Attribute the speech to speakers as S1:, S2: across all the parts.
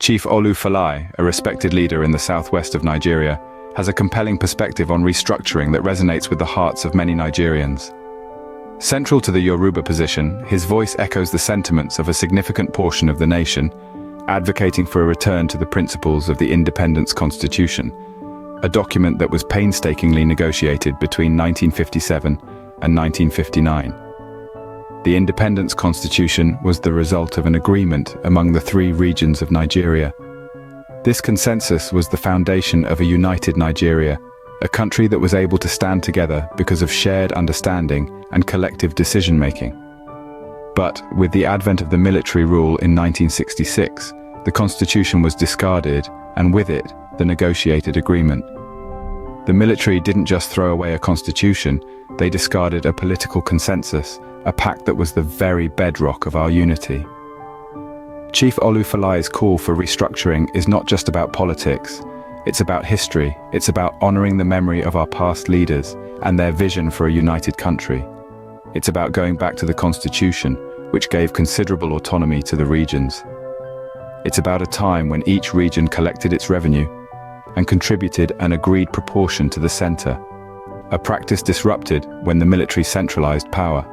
S1: Chief Olu Falae, a respected leader in the southwest of Nigeria, has a compelling perspective on restructuring that resonates with the hearts of many Nigerians. Central to the Yoruba position, his voice echoes the sentiments of a significant portion of the nation, advocating for a return to the principles of the Independence Constitution, a document that was painstakingly negotiated between 1957 and 1959. The Independence Constitution was the result of an agreement among the three regions of Nigeria. This consensus was the foundation of a united Nigeria, a country that was able to stand together because of shared understanding and collective decision-making. But with the advent of the military rule in 1966, the constitution was discarded, and with it, the negotiated agreement. The military didn't just throw away a constitution, they discarded a political consensus, a pact that was the very bedrock of our unity. Chief Olu Falae's call for restructuring is not just about politics. It's about history. It's about honoring the memory of our past leaders and their vision for a united country. It's about going back to the constitution, which gave considerable autonomy to the regions. It's about a time when each region collected its revenue and contributed an agreed proportion to the center, a practice disrupted when the military centralized power.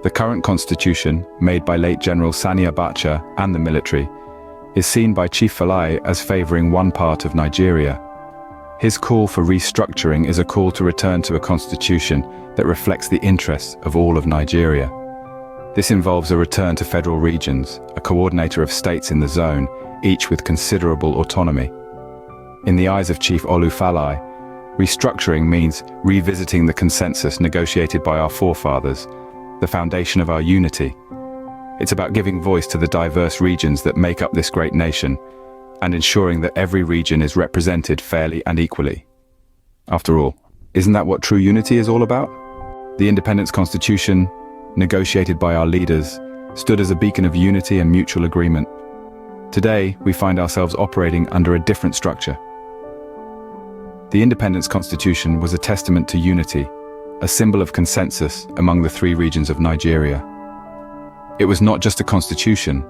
S1: The current constitution, made by late General Sani Abacha and the military, is seen by Chief Falae as favoring one part of Nigeria. His call for restructuring is a call to return to a constitution that reflects the interests of all of Nigeria. This involves a return to federal regions, a coordinator of states in the zone, each with considerable autonomy. In the eyes of Chief Olu Falae, restructuring means revisiting the consensus negotiated by our forefathers, the foundation of our unity. It's about giving voice to the diverse regions that make up this great nation, and ensuring that every region is represented fairly and equally. After all, isn't that what true unity is all about? The Independence Constitution, negotiated by our leaders, stood as a beacon of unity and mutual agreement. Today, we find ourselves operating under a different structure. The Independence Constitution was a testament to unity, a symbol of consensus among the three regions of Nigeria. It was not just a constitution,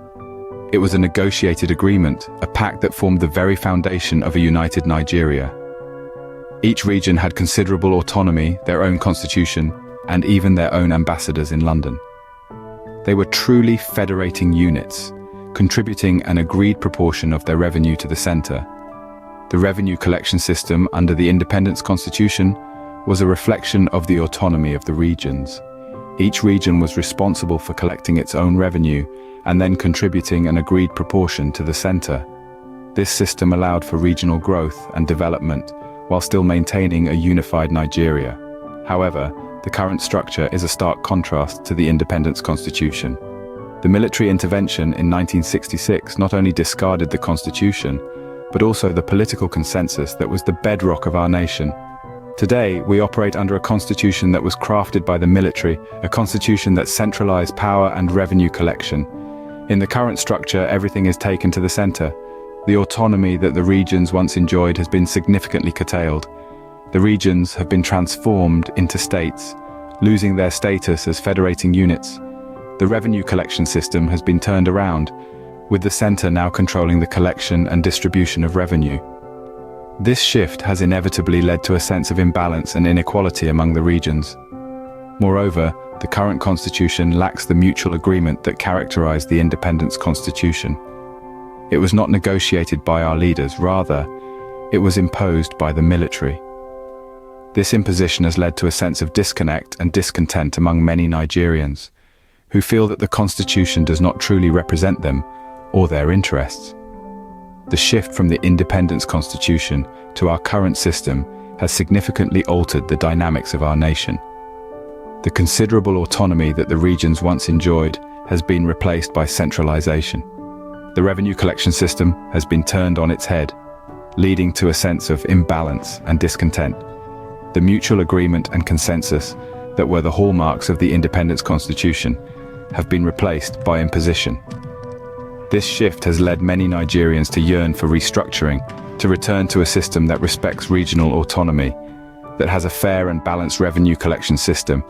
S1: it was a negotiated agreement, a pact that formed the very foundation of a united Nigeria. Each region had considerable autonomy, their own constitution, and even their own ambassadors in London. They were truly federating units, contributing an agreed proportion of their revenue to the center. The revenue collection system under the Independence Constitution was a reflection of the autonomy of the regions. Each region was responsible for collecting its own revenue and then contributing an agreed proportion to the center. This system allowed for regional growth and development while still maintaining a unified Nigeria. However, the current structure is a stark contrast to the Independence Constitution. The military intervention in 1966 not only discarded the constitution, but also the political consensus that was the bedrock of our nation. Today, we operate under a constitution that was crafted by the military, a constitution that centralized power and revenue collection. In the current structure, everything is taken to the center. The autonomy that the regions once enjoyed has been significantly curtailed. The regions have been transformed into states, losing their status as federating units. The revenue collection system has been turned around, with the center now controlling the collection and distribution of revenue. This shift has inevitably led to a sense of imbalance and inequality among the regions. Moreover, the current constitution lacks the mutual agreement that characterized the Independence Constitution. It was not negotiated by our leaders, rather, it was imposed by the military. This imposition has led to a sense of disconnect and discontent among many Nigerians, who feel that the constitution does not truly represent them or their interests. The shift from the Independence Constitution to our current system has significantly altered the dynamics of our nation. The considerable autonomy that the regions once enjoyed has been replaced by centralization. The revenue collection system has been turned on its head, leading to a sense of imbalance and discontent. The mutual agreement and consensus that were the hallmarks of the Independence Constitution have been replaced by imposition. This shift has led many Nigerians to yearn for restructuring, to return to a system that respects regional autonomy, that has a fair and balanced revenue collection system,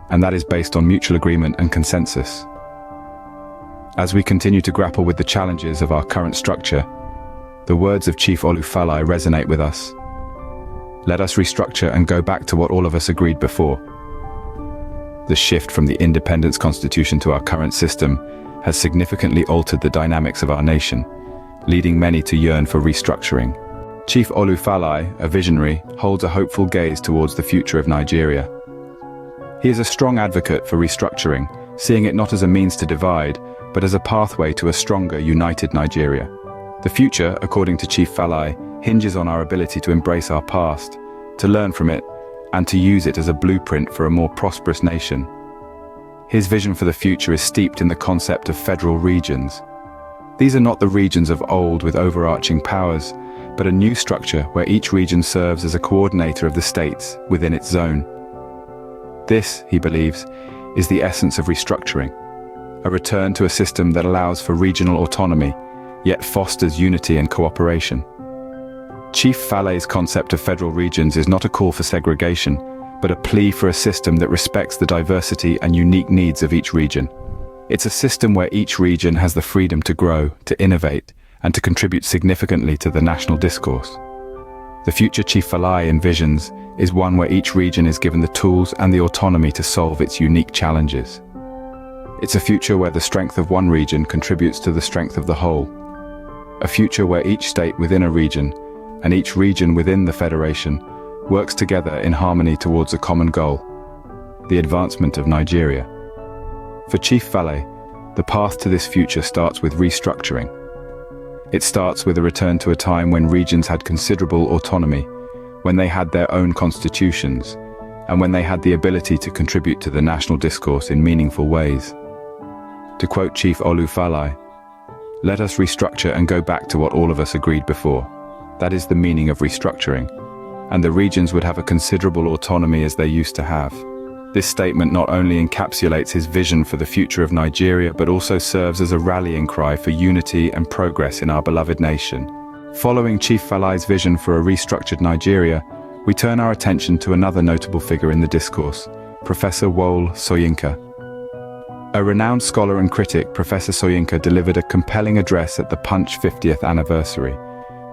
S1: and that is based on mutual agreement and consensus. As we continue to grapple with the challenges of our current structure, the words of Chief Olu Falae resonate with us. Let us restructure and go back to what all of us agreed before. The shift from the independence constitution to our current system has significantly altered the dynamics of our nation, leading many to yearn for restructuring. Chief Olu Falae, a visionary, holds a hopeful gaze towards the future of Nigeria. He is a strong advocate for restructuring, seeing it not as a means to divide, but as a pathway to a stronger, united Nigeria. The future, according to Chief Falae, hinges on our ability to embrace our past, to learn from it, and to use it as a blueprint for a more prosperous nation. His vision for the future is steeped in the concept of federal regions. These are not the regions of old with overarching powers, but a new structure where each region serves as a coordinator of the states within its zone. This, he believes, is the essence of restructuring, a return to a system that allows for regional autonomy, yet fosters unity and cooperation. Chief Falae's concept of federal regions is not a call for segregation, but a plea for a system that respects the diversity and unique needs of each region. It's a system where each region has the freedom to grow, to innovate, and to contribute significantly to the national discourse. The future Chief Falae envisions is one where each region is given the tools and the autonomy to solve its unique challenges. It's a future where the strength of one region contributes to the strength of the whole. A future where each state within a region and each region within the federation works together in harmony towards a common goal, the advancement of Nigeria. For Chief Falae, the path to this future starts with restructuring. It starts with a return to a time when regions had considerable autonomy, when they had their own constitutions, and when they had the ability to contribute to the national discourse in meaningful ways. To quote Chief Olu Falae, "Let us restructure and go back to what all of us agreed before." That is the meaning of restructuring, and the regions would have a considerable autonomy as they used to have. This statement not only encapsulates his vision for the future of Nigeria, but also serves as a rallying cry for unity and progress in our beloved nation. Following Chief Falae's vision for a restructured Nigeria, we turn our attention to another notable figure in the discourse, Professor Wole Soyinka. A renowned scholar and critic, Professor Soyinka delivered a compelling address at the Punch 50th anniversary,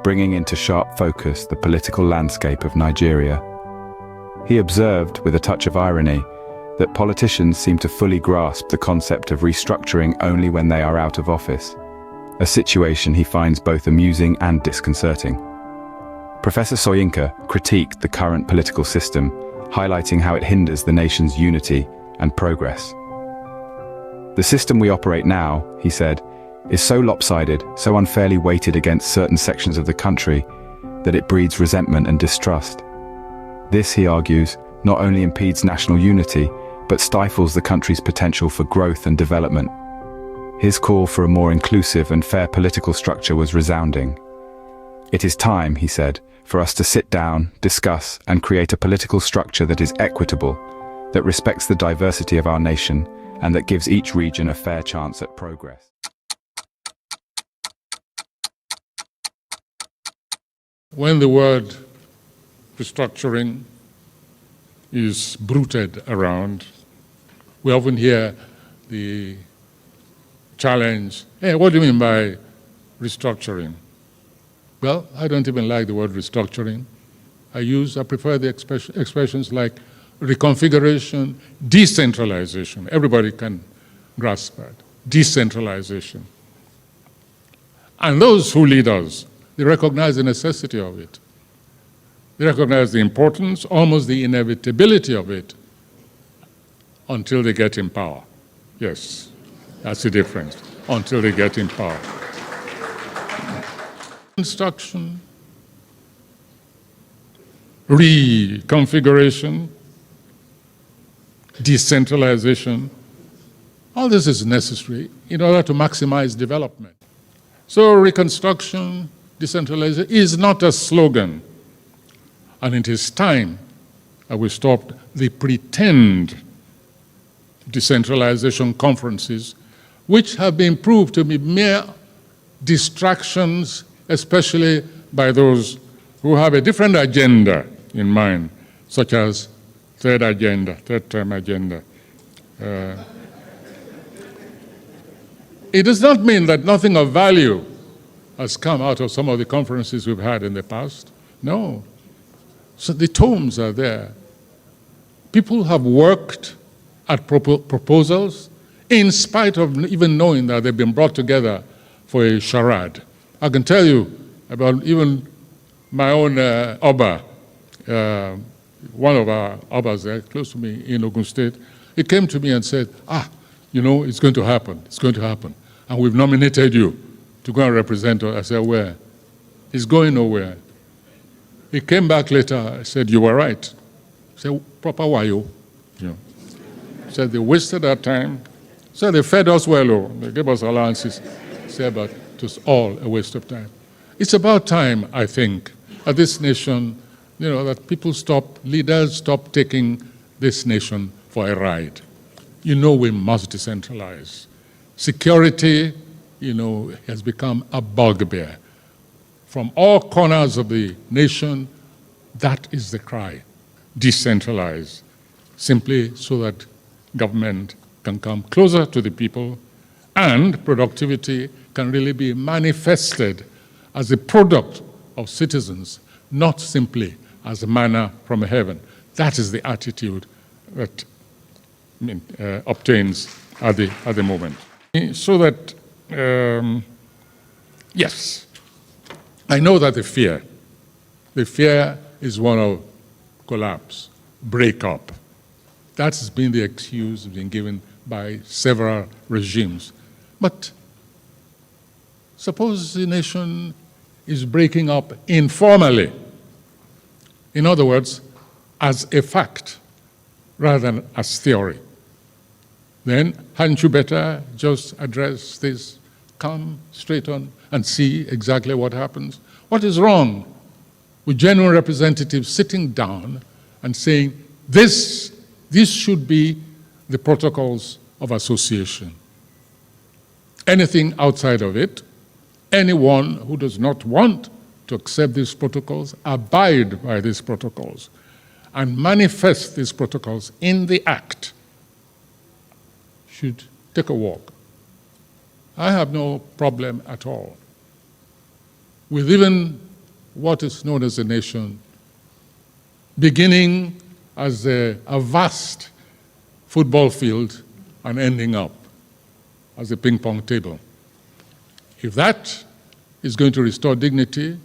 S1: bringing into sharp focus the political landscape of Nigeria. He observed, with a touch of irony, that politicians seem to fully grasp the concept of restructuring only when they are out of office, a situation he finds both amusing and disconcerting. Professor Soyinka critiqued the current political system, highlighting how it hinders the nation's unity and progress. "The system we operate now," he said, "is so lopsided, so unfairly weighted against certain sections of the country, that it breeds resentment and distrust. This," he argues, "not only impedes national unity, but stifles the country's potential for growth and development." His call for a more inclusive and fair political structure was resounding. "It is time," he said, "for us to sit down, discuss, and create a political structure that is equitable, that respects the diversity of our nation, and that gives each region a fair chance at progress."
S2: When the word restructuring is bruited around, we often hear the challenge, "Hey, what do you mean by restructuring?" Well, I don't even like the word restructuring. I prefer the expressions like reconfiguration, decentralization. Everybody can grasp that. Decentralization. And those who lead us, they recognize the necessity of it. They recognize the importance, almost the inevitability of it, until they get in power. Yes, that's the difference. Until they get in power. Construction, reconfiguration, decentralization, all this is necessary in order to maximize development. So reconstruction, decentralization is not a slogan. And it is time that we stopped the pretend decentralization conferences, which have been proved to be mere distractions, especially by those who have a different agenda in mind, such as third term agenda. It does not mean that nothing of value has come out of some of the conferences we've had in the past. No. So the tomes are there. People have worked at proposals in spite of even knowing that they've been brought together for a charade. I can tell you about even my own Oba, one of our Obas there, close to me in Ogun State. He came to me and said, it's going to happen, it's going to happen. And we've nominated you to go and represent us. I said, where? He's going nowhere. He came back later, I said, you were right. I said, proper wayo. He said, they wasted our time. He said, they fed us well, they gave us allowances. He said, but it was all a waste of time. It's about time, I think, that this nation, that leaders stop taking this nation for a ride. We must decentralize. Security, has become a bugbear. From all corners of the nation, that is the cry. Decentralize, simply so that government can come closer to the people and productivity can really be manifested as a product of citizens, not simply as a manna from heaven. That is the attitude that obtains at the moment. So that, yes, I know that the fear is one of collapse, breakup. That has been the excuse being given by several regimes. But suppose the nation is breaking up informally. In other words, as a fact, rather than as theory. Then hadn't you better just address this, come straight on and see exactly what happens? What is wrong with genuine representatives sitting down and saying, this should be the protocols of association. Anything outside of it, anyone who does not want to accept these protocols, abide by these protocols, and manifest these protocols in the act, should take a walk. I have no problem at all with even what is known as a nation, beginning as a vast football field and ending up as a ping-pong table. If that is going to restore dignity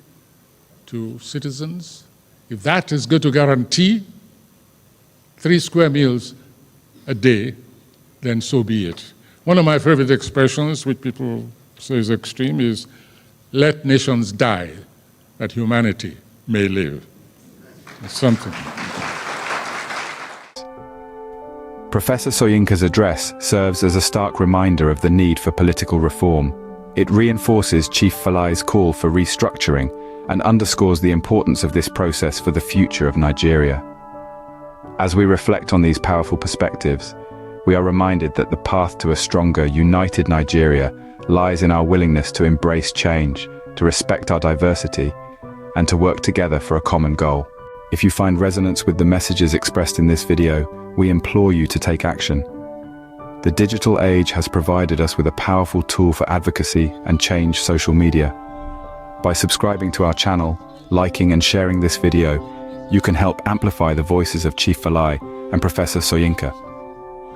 S2: to citizens, if that is going to guarantee 3 square meals a day, then so be it. One of my favorite expressions, which people say is extreme, is, let nations die, that humanity may live. It's something.
S1: Professor Soyinka's address serves as a stark reminder of the need for political reform. It reinforces Chief Falae's call for restructuring and underscores the importance of this process for the future of Nigeria. As we reflect on these powerful perspectives, we are reminded that the path to a stronger, united Nigeria lies in our willingness to embrace change, to respect our diversity, and to work together for a common goal. If you find resonance with the messages expressed in this video, we implore you to take action. The digital age has provided us with a powerful tool for advocacy and change: social media. By subscribing to our channel, liking and sharing this video, you can help amplify the voices of Chief Falae and Professor Soyinka.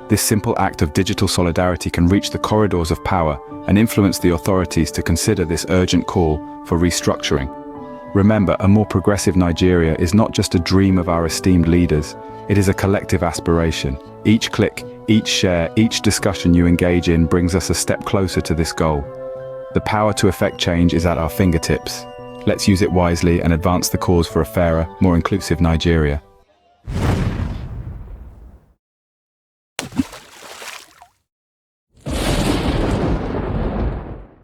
S1: This simple act of digital solidarity can reach the corridors of power and influence the authorities to consider this urgent call for restructuring. Remember, a more progressive Nigeria is not just a dream of our esteemed leaders, it is a collective aspiration. Each click, each share, each discussion you engage in brings us a step closer to this goal. The power to effect change is at our fingertips. Let's use it wisely and advance the cause for a fairer, more inclusive Nigeria.